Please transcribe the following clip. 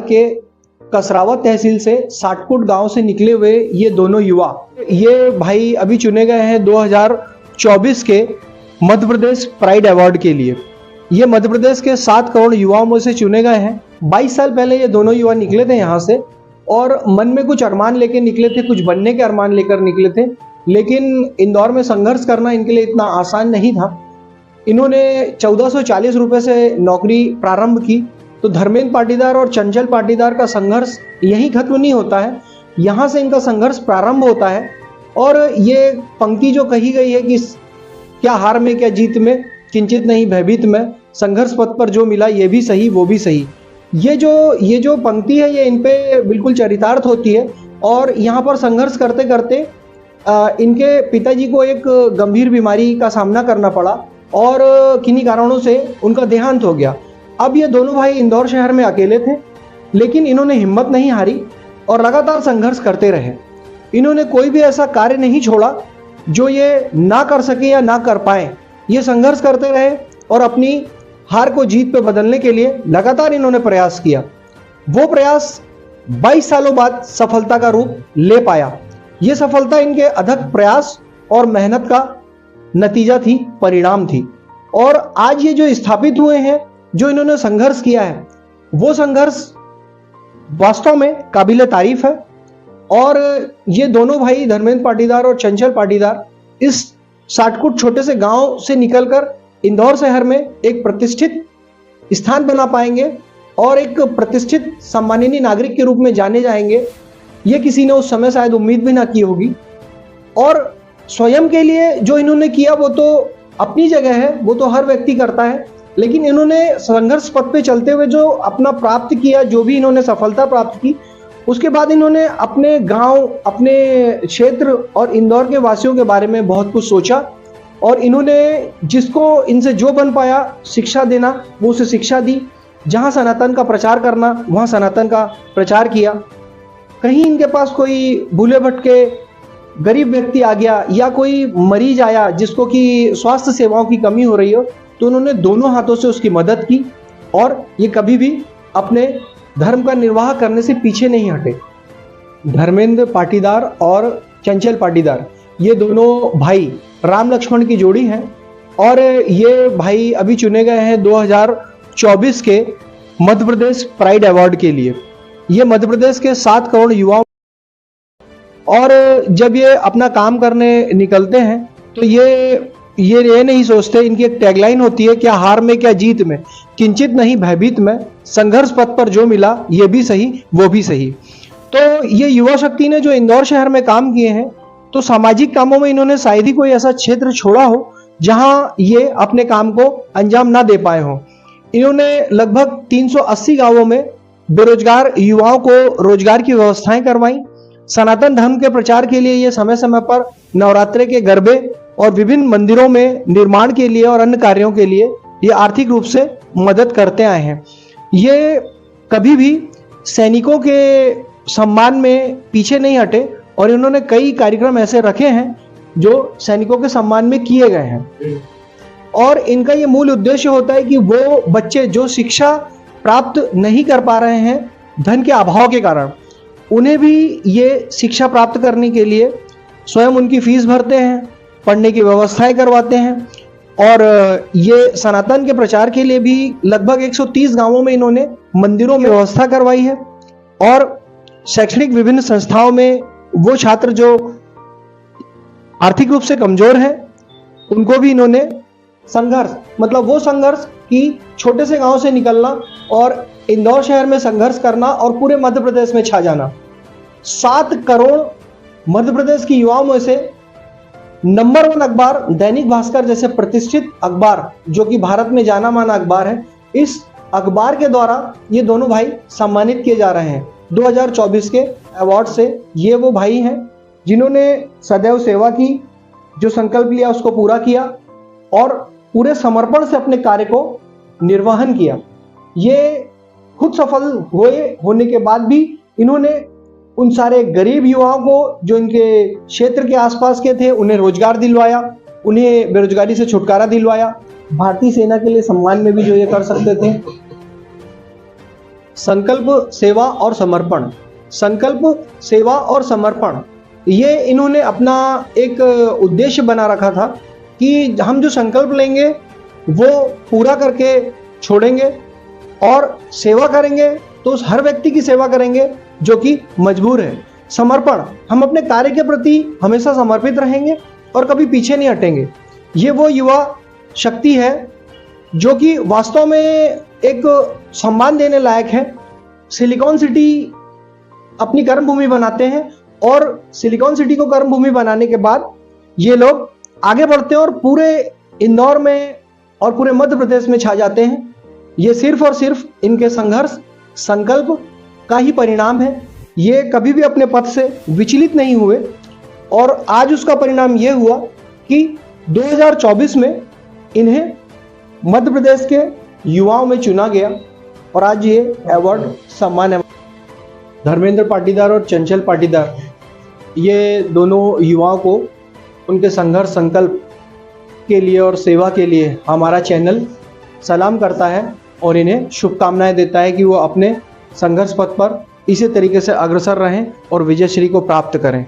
के कसरावत तहसील से साटकुट गांव से निकले हुए ये दोनों युवा, ये भाई अभी चुने गए हैं 2024 के मध्य प्रदेश प्राइड अवार्ड के लिए। ये मध्य प्रदेश के 7 करोड़ युवाओं में से चुने गए हैं। 22 साल पहले ये दोनों युवा निकले थे यहाँ से और मन में कुछ अरमान लेकर निकले थे, कुछ बनने के अरमान लेकर निकले थे, लेकिन इंदौर में संघर्ष करना इनके लिए इतना आसान नहीं था। इन्होंने 1440 रुपये से नौकरी प्रारंभ की। तो धर्मेंद्र पाटीदार और चंचल पाटीदार का संघर्ष यहीं खत्म नहीं होता है, यहाँ से इनका संघर्ष प्रारंभ होता है। और ये पंक्ति जो कही गई है कि क्या हार में क्या जीत में, किंचित नहीं भयभीत में, संघर्ष पथ पर जो मिला ये भी सही वो भी सही, ये जो पंक्ति है ये इन पे बिल्कुल चरितार्थ होती है। और यहाँ पर संघर्ष करते करते इनके पिताजी को एक गंभीर बीमारी का सामना करना पड़ा और किन्हीं कारणों से उनका देहांत हो गया। अब ये दोनों भाई इंदौर शहर में अकेले थे, लेकिन इन्होंने हिम्मत नहीं हारी और लगातार संघर्ष करते रहे। इन्होंने कोई भी ऐसा कार्य नहीं छोड़ा जो ये ना कर सके या ना कर पाए। ये संघर्ष करते रहे और अपनी हार को जीत पे बदलने के लिए लगातार इन्होंने प्रयास किया। वो प्रयास 22 सालों बाद सफलता का रूप ले पाया। ये सफलता इनके अथक प्रयास और मेहनत का नतीजा थी, परिणाम थी। और आज ये जो स्थापित हुए हैं, जो इन्होंने संघर्ष किया है, वो संघर्ष वास्तव में काबिले तारीफ है। और ये दोनों भाई धर्मेंद्र पाटीदार और चंचल पाटीदार इस साटकुट छोटे से गांव से निकलकर इंदौर शहर में एक प्रतिष्ठित स्थान बना पाएंगे और एक प्रतिष्ठित सम्माननीय नागरिक के रूप में जाने जाएंगे। ये किसी ने उस समय शायद उम्मीद भी ना की होगी। और स्वयं के लिए जो इन्होंने किया वो तो अपनी जगह है, वो तो हर व्यक्ति करता है, लेकिन इन्होंने संघर्ष पथ पे चलते हुए जो अपना प्राप्त किया, जो भी इन्होंने सफलता प्राप्त की, उसके बाद इन्होंने अपने गांव, अपने क्षेत्र और इंदौर के वासियों के बारे में बहुत कुछ सोचा और इन्होंने जिसको इनसे जो बन पाया शिक्षा देना, वो उसे शिक्षा दी। जहां सनातन का प्रचार करना, वहां सनातन का प्रचार किया। कहीं इनके पास कोई भूले भटके गरीब व्यक्ति आ गया या कोई मरीज आया जिसको कि स्वास्थ्य सेवाओं की कमी हो रही हो, तो उन्होंने दोनों हाथों से उसकी मदद की और ये कभी भी अपने धर्म का निर्वाह करने से पीछे नहीं हटे। धर्मेंद्र पाटीदार और चंचल पाटीदार ये दोनों भाई राम लक्ष्मण की जोड़ी है और ये भाई अभी चुने गए हैं 2024 के मध्य प्रदेश प्राइड अवार्ड के लिए। ये मध्य प्रदेश के 7 करोड़ युवाओं, और जब ये अपना काम करने निकलते हैं तो ये नहीं सोचते। इनकी एक टैगलाइन होती है, क्या हार में क्या जीत में, किंचित नहीं भयभीत में, संघर्ष पथ पर जो मिला ये भी सही वो भी सही। तो ये युवा शक्ति ने जो इंदौर शहर में काम किए हैं, तो सामाजिक कामों में इन्होंने शायद ही कोई ऐसा क्षेत्र छोड़ा हो जहां ये अपने काम को अंजाम ना दे पाए हों। इन्होंने लगभग 380 गांवों में बेरोजगार युवाओं को रोजगार की व्यवस्थाएं करवाई। सनातन धर्म के प्रचार के लिए ये समय समय पर नवरात्रे के गरबे और विभिन्न मंदिरों में निर्माण के लिए और अन्य कार्यों के लिए ये आर्थिक रूप से मदद करते आए हैं। ये कभी भी सैनिकों के सम्मान में पीछे नहीं हटे और इन्होंने कई कार्यक्रम ऐसे रखे हैं जो सैनिकों के सम्मान में किए गए हैं। और इनका ये मूल उद्देश्य होता है कि वो बच्चे जो शिक्षा प्राप्त नहीं कर पा रहे हैं धन के अभाव के कारण, उन्हें भी ये शिक्षा प्राप्त करने के लिए स्वयं उनकी फीस भरते हैं, पढ़ने की व्यवस्थाएं करवाते हैं। और ये सनातन के प्रचार के लिए भी लगभग 130 गांवों में इन्होंने मंदिरों में व्यवस्था करवाई है। और शैक्षणिक विभिन्न संस्थाओं में वो छात्र जो आर्थिक रूप से कमजोर हैं उनको भी इन्होंने वो संघर्ष कि छोटे से गांव से निकलना और इंदौर शहर में संघर्ष करना और पूरे मध्य प्रदेश में छा जाना। 7 करोड़ मध्य प्रदेश की युवाओं में से नंबर 1 अखबार दैनिक भास्कर जैसे प्रतिष्ठित अखबार, जो कि भारत में जाना माना अखबार है, इस अखबार के द्वारा ये दोनों भाई सम्मानित किए जा रहे हैं 2024 के अवार्ड से। ये वो भाई हैं जिन्होंने सदैव सेवा की, जो संकल्प लिया उसको पूरा किया और पूरे समर्पण से अपने कार्य को निर्वहन किया। ये खुद सफल होने के बाद भी इन्होंने उन सारे गरीब युवाओं को जो इनके क्षेत्र के आसपास के थे उन्हें रोजगार दिलवाया, उन्हें बेरोजगारी से छुटकारा दिलवाया। भारतीय सेना के लिए सम्मान में भी जो ये कर सकते थे। संकल्प, सेवा और समर्पण। संकल्प, सेवा और समर्पण, ये इन्होंने अपना एक उद्देश्य बना रखा था कि हम जो संकल्प लेंगे वो पूरा करके छोड़ेंगे, और सेवा करेंगे तो उस हर व्यक्ति की सेवा करेंगे जो कि मजबूर है। समर्पण, हम अपने कार्य के प्रति हमेशा समर्पित रहेंगे और कभी पीछे नहीं हटेंगे। ये वो युवा शक्ति है जो कि वास्तव में एक सम्मान देने लायक है। सिलिकॉन सिटी अपनी कर्मभूमि बनाते हैं और सिलिकॉन सिटी को कर्मभूमि बनाने के बाद ये लोग आगे बढ़ते हैं और पूरे इंदौर में और पूरे मध्य प्रदेश में छा जाते हैं। ये सिर्फ और सिर्फ इनके संघर्ष, संकल्प का ही परिणाम है। ये कभी भी अपने पथ से विचलित नहीं हुए और आज उसका परिणाम ये हुआ कि 2024 में इन्हें मध्य प्रदेश के युवाओं में चुना गया और आज ये अवार्ड सम्मान है। धर्मेंद्र पाटीदार और चंचल पाटीदार, ये दोनों युवाओं को उनके संघर्ष, संकल्प के लिए और सेवा के लिए हमारा चैनल सलाम करता है और इन्हें शुभकामनाएं देता है कि वो अपने संघर्ष पथ पर इसी तरीके से अग्रसर रहें और विजयश्री को प्राप्त करें।